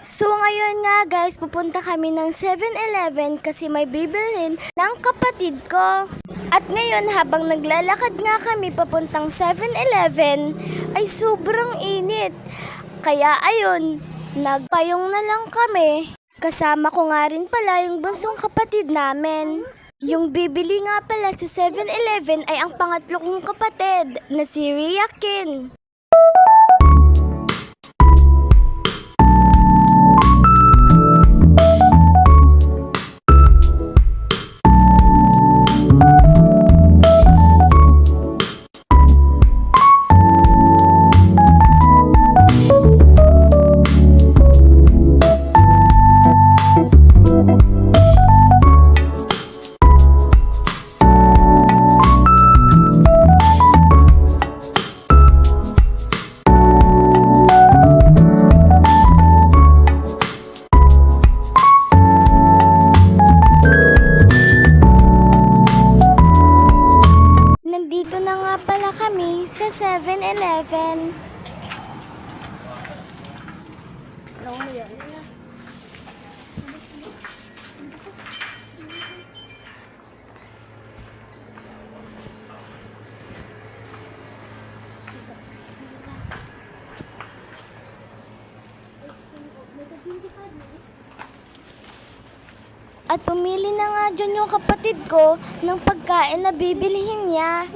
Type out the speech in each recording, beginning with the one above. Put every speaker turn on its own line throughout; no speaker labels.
So ngayon nga guys, pupunta kami ng 7-Eleven kasi may bibilhin ng kapatid ko. At ngayon habang naglalakad nga kami papuntang 7-Eleven ay sobrang init. Kaya ayun, nagpayong na lang kami. Kasama ko nga rin pala yung bunsong kapatid namin. Yung bibili nga pala sa 7-Eleven ay ang pangatlo kong kapatid na si Riakin. Nandito na nga pala kami sa 7-Eleven. At pumili na nga dyan yung kapatid ko ng pagkain na bibilihin niya.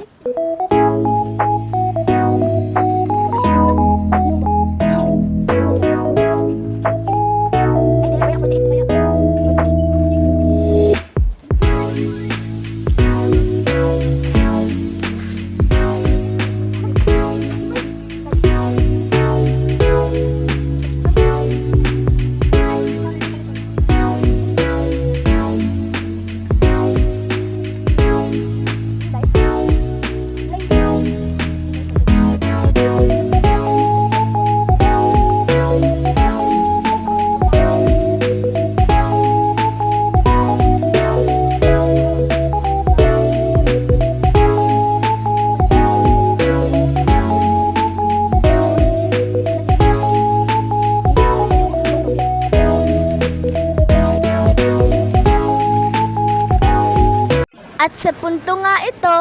At sa punto nga ito,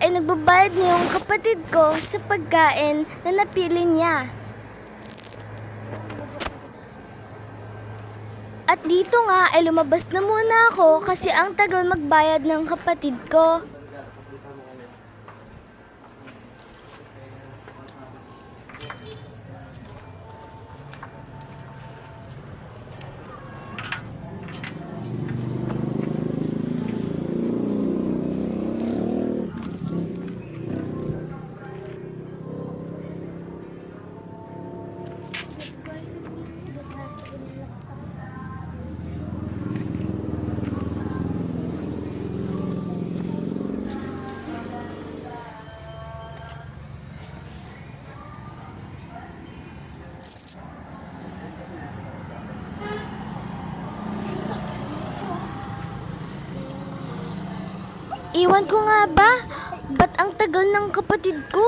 ay nagbabayad na yung kapatid ko sa pagkain na napili niya. At dito nga ay lumabas na muna ako kasi ang tagal magbayad ng kapatid ko. Iwan ko nga ba? Ba't ang tagal ng kapatid ko?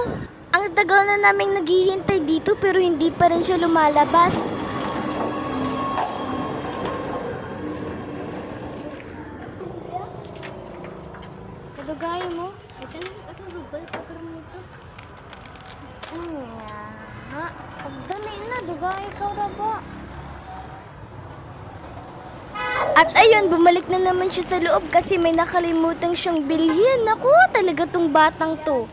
Ang tagal na naming naghihintay dito pero hindi pa rin siya lumalabas. Kadugay mo? Ito na, balik ka pero nito. Ha? Pagdali na, dugay ka na ba? At ayun, bumalik na naman siya sa loob kasi may nakalimutan siyang bilhin. Naku, talaga tong batang to.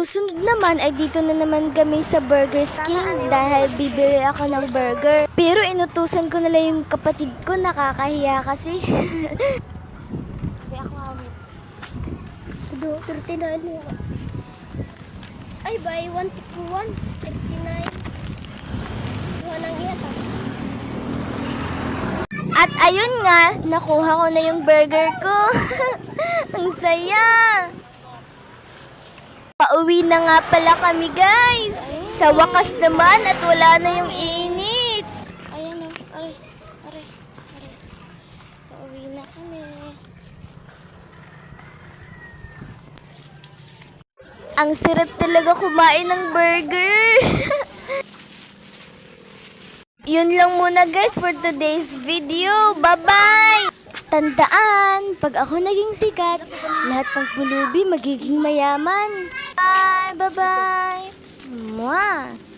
Susunod naman ay dito na naman kami sa Burger King dahil bibili ako ng burger. Pero inutusan ko na lang yung kapatid ko, nakakahiya kasi. Pero 39 mo. Ay, buy one take one. 39. Buwan ang yata. At ayun nga, nakuha ko na yung burger ko. Ang saya! Nakauwi na nga pala kami, guys. Sa wakas naman at wala na yung init. Ayan o, aray. Nakauwi na kami. Ang sarap talaga kumain ng burger. Yun lang muna guys for today's video. Bye-bye! Tandaan, pag ako naging sikat, lahat ng pulubi magiging mayaman. Bye! Bye-bye! Mwah!